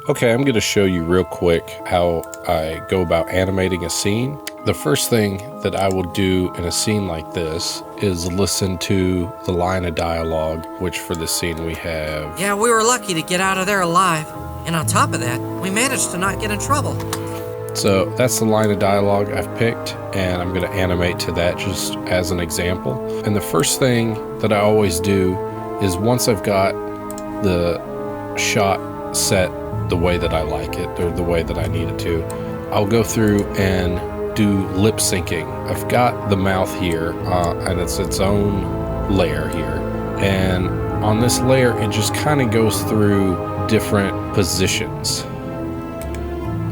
Okay, I'm going to show you real quick how I go about animating a scene. The first thing that I will do in a scene like this is listen to the line of dialogue, which for this scene we have... Yeah, we were lucky to get out of there alive. And on top of that, we managed to not get in trouble. So that's the line of dialogue I've picked, and I'm going to animate to that just as an example. And the first thing that I always do is once I've got the shot set the way that I like it, or the way that I need it to, I'll go through and do lip syncing. I've got the mouth here, and it's its own layer here. And on this layer, it just kind of goes through different positions.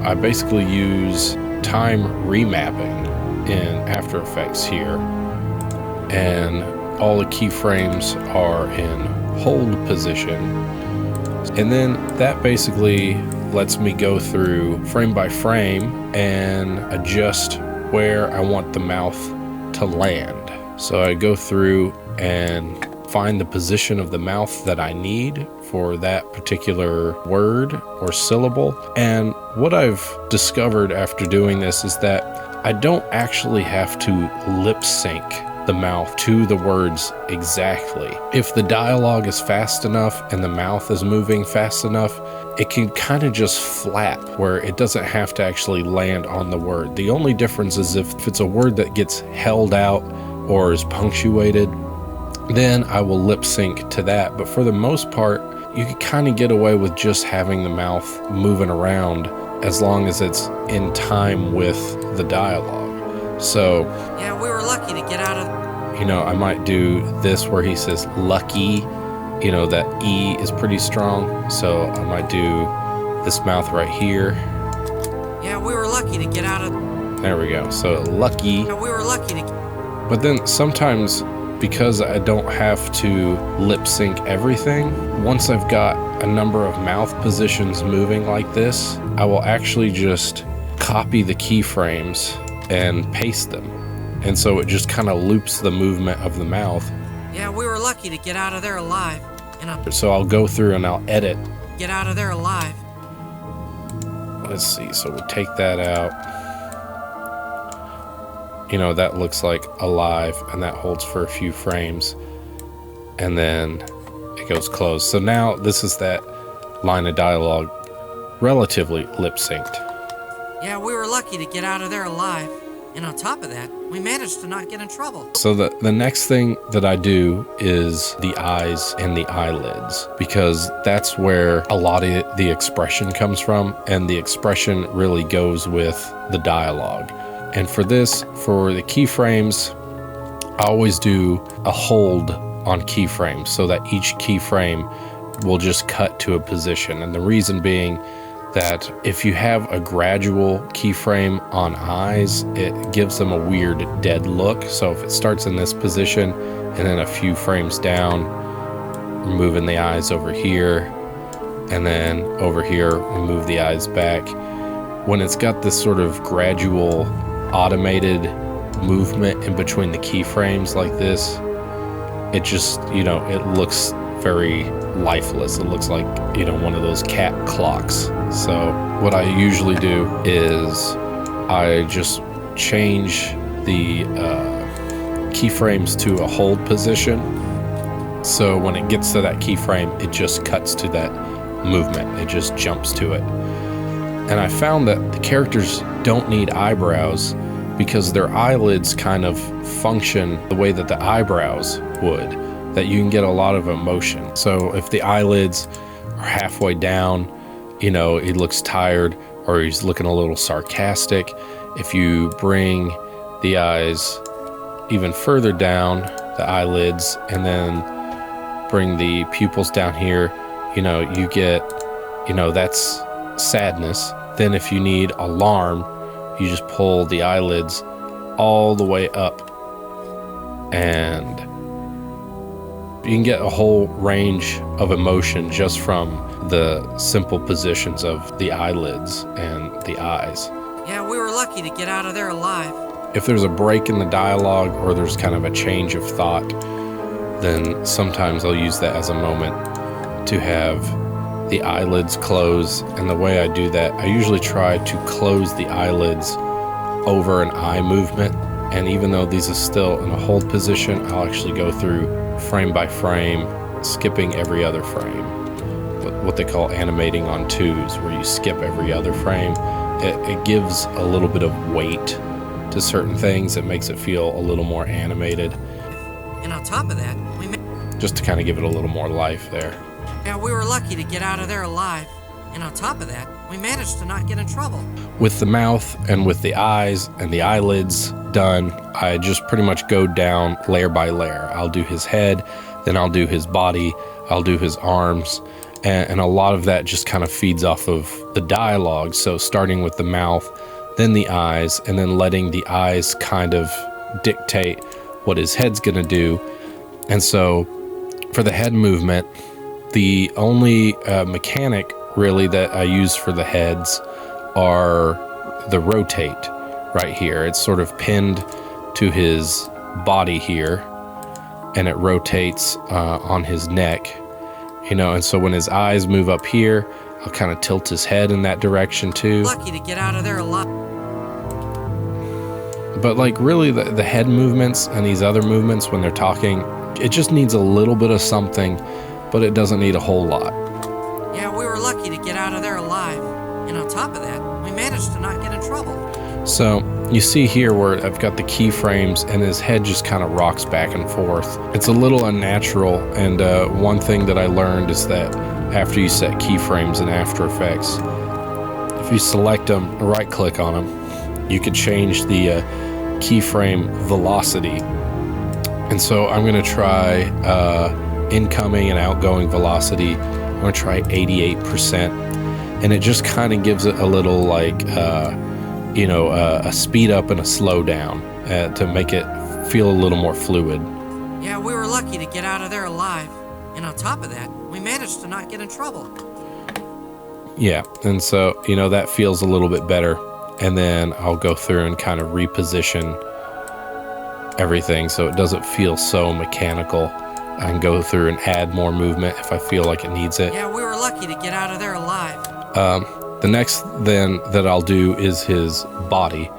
I basically use time remapping in After Effects here, and all the keyframes are in hold position. And then that basically lets me go through frame by frame and adjust where I want the mouth to land. So I go through and find the position of the mouth that I need for that particular word or syllable. And what I've discovered after doing this is that I don't actually have to lip sync the mouth to the words exactly. If the dialogue is fast enough and the mouth is moving fast enough, it can kind of just flap where it doesn't have to actually land on the word. The only difference is if it's a word that gets held out or is punctuated, then I will lip sync to that. But for the most part, you can kind of get away with just having the mouth moving around as long as it's in time with the dialogue. So, yeah, we were lucky to get out of... I might do this where he says lucky, that E is pretty strong. So I might do this mouth right here. Yeah, we were lucky to get out of... There we go. So lucky. Yeah, we were lucky to... But then sometimes, because I don't have to lip sync everything, once I've got a number of mouth positions moving like this, I will actually just copy the keyframes and paste them. And so it just kind of loops the movement of the mouth. Yeah, we were lucky to get out of there alive. So I'll go through and I'll edit. Get out of there alive. Let's see, so we'll take that out. That looks like alive, and that holds for a few frames. And then it goes closed. So now this is that line of dialogue relatively lip synced. Yeah, we were lucky to get out of there alive. And on top of that, we managed to not get in trouble. So the next thing that I do is the eyes and the eyelids, because that's where a lot of the expression comes from, and the expression really goes with the dialogue. And for the keyframes, I always do a hold on keyframes so that each keyframe will just cut to a position. And the reason being that if you have a gradual keyframe on eyes, it gives them a weird dead look. So if it starts in this position and then a few frames down, we're moving the eyes over here, and then over here we move the eyes back. When it's got this sort of gradual automated movement in between the keyframes like this, it just, it looks very lifeless. It looks like, one of those cat clocks. So what I usually do is I just change the keyframes to a hold position. So when it gets to that keyframe, it just cuts to that movement. It just jumps to it. And I found that the characters don't need eyebrows because their eyelids kind of function the way that the eyebrows would, that you can get a lot of emotion. So if the eyelids are halfway down, he looks tired, or he's looking a little sarcastic. If you bring the eyes even further down, the eyelids, and then bring the pupils down here, you get, that's sadness. Then if you need alarm, you just pull the eyelids all the way up, and you can get a whole range of emotion just from the simple positions of the eyelids and the eyes. Yeah, we were lucky to get out of there alive. If there's a break in the dialogue or there's kind of a change of thought, then sometimes I'll use that as a moment to have the eyelids close. And the way I do that, I usually try to close the eyelids over an eye movement. And even though these are still in a hold position, I'll actually go through frame by frame, skipping every other frame. What they call animating on twos, where you skip every other frame. It gives a little bit of weight to certain things. It makes it feel a little more animated. And on top of that, just to kind of give it a little more life there. Yeah, we were lucky to get out of there alive. And on top of that, we managed to not get in trouble. With the mouth and with the eyes and the eyelids done, I just pretty much go down layer by layer. I'll do his head, then I'll do his body, I'll do his arms, and a lot of that just kind of feeds off of the dialogue. So starting with the mouth, then the eyes, and then letting the eyes kind of dictate what his head's gonna do. And so for the head movement, the only mechanic really that I use for the heads are the rotate right here. It's sort of pinned to his body here, and it rotates on his neck, you know. And so when his eyes move up here, I'll kind of tilt his head in that direction too. Lucky to get out of there alive. But like really the head movements and these other movements when they're talking, it just needs a little bit of something, but it doesn't need a whole lot. Yeah, we were lucky to get out of there alive. And on top of that, we managed to not get in trouble. So you see here where I've got the keyframes and his head just kind of rocks back and forth. It's a little unnatural, and one thing that I learned is that after you set keyframes in After Effects, if you select them, right click on them, you could change the keyframe velocity. And so I'm going to try incoming and outgoing velocity. I'm going to try 88%. And it just kind of gives it a little like, a speed up and a slow down to make it feel a little more fluid. Yeah, we were lucky to get out of there alive. And on top of that, we managed to not get in trouble. Yeah, and so, that feels a little bit better. And then I'll go through and kind of reposition everything so it doesn't feel so mechanical. I can go through and add more movement if I feel like it needs it. Yeah, we were lucky to get out of there alive. The next then that I'll do is his body.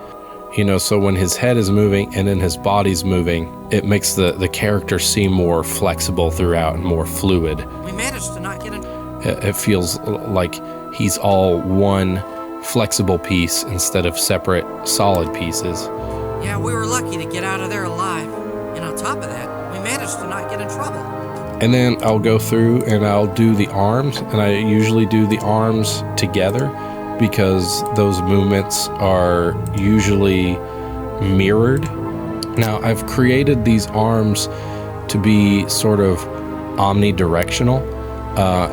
So when his head is moving and then his body's moving, it makes the character seem more flexible throughout and more fluid. We managed to not get in. It feels like he's all one flexible piece instead of separate solid pieces. Yeah, we were lucky to get out of there alive. And on top of that, we managed to not get in trouble. And then I'll go through and I'll do the arms, and I usually do the arms together because those movements are usually mirrored. Now, I've created these arms to be sort of omnidirectional.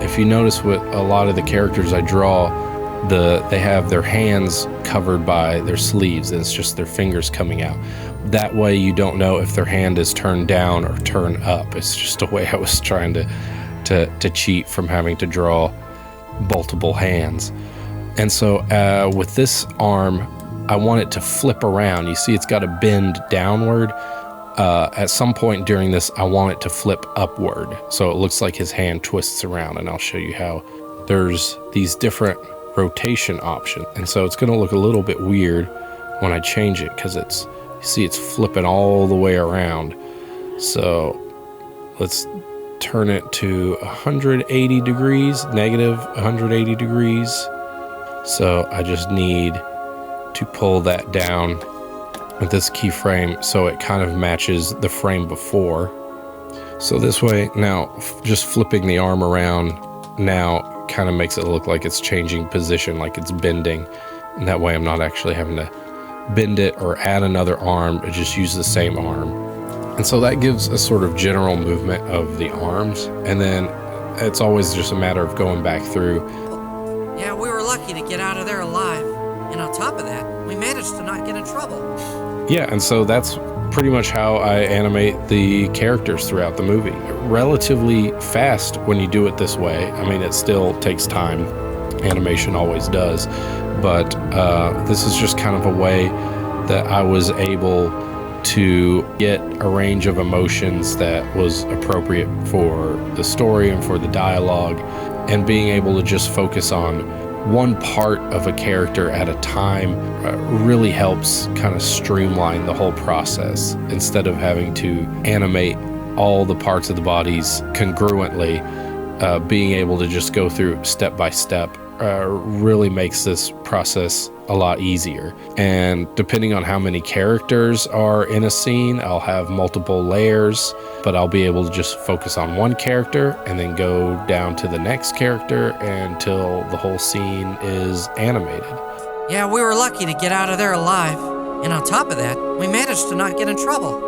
If you notice with a lot of the characters I draw, they have their hands covered by their sleeves, and it's just their fingers coming out. That way you don't know if their hand is turned down or turned up. It's just a way I was trying to cheat from having to draw multiple hands. And so with this arm, I want it to flip around. You see it's got to bend downward. At some point during this, I want it to flip upward. So it looks like his hand twists around, and I'll show you how. There's these different rotation options. And so it's going to look a little bit weird when I change it because you see it's flipping all the way around. So let's turn it to 180 degrees, negative 180 degrees. So I just need to pull that down with this keyframe so it kind of matches the frame before. So this way, now just flipping the arm around now kind of makes it look like it's changing position, like it's bending. And that way I'm not actually having to bend it or add another arm, but just use the same arm. And so that gives a sort of general movement of the arms. And then it's always just a matter of going back through. Yeah, we were lucky to get out of there alive. And on top of that, we managed to not get in trouble. Yeah, and so that's pretty much how I animate the characters throughout the movie. Relatively fast when you do it this way. I mean, it still takes time. Animation always does. But this is just kind of a way that I was able to get a range of emotions that was appropriate for the story and for the dialogue. and being able to just focus on one part of a character at a time really helps kind of streamline the whole process instead of having to animate all the parts of the bodies congruently. Being able to just go through step by step really makes this process a lot easier. And depending on how many characters are in a scene, I'll have multiple layers, but I'll be able to just focus on one character and then go down to the next character until the whole scene is animated. Yeah, we were lucky to get out of there alive. And on top of that, we managed to not get in trouble.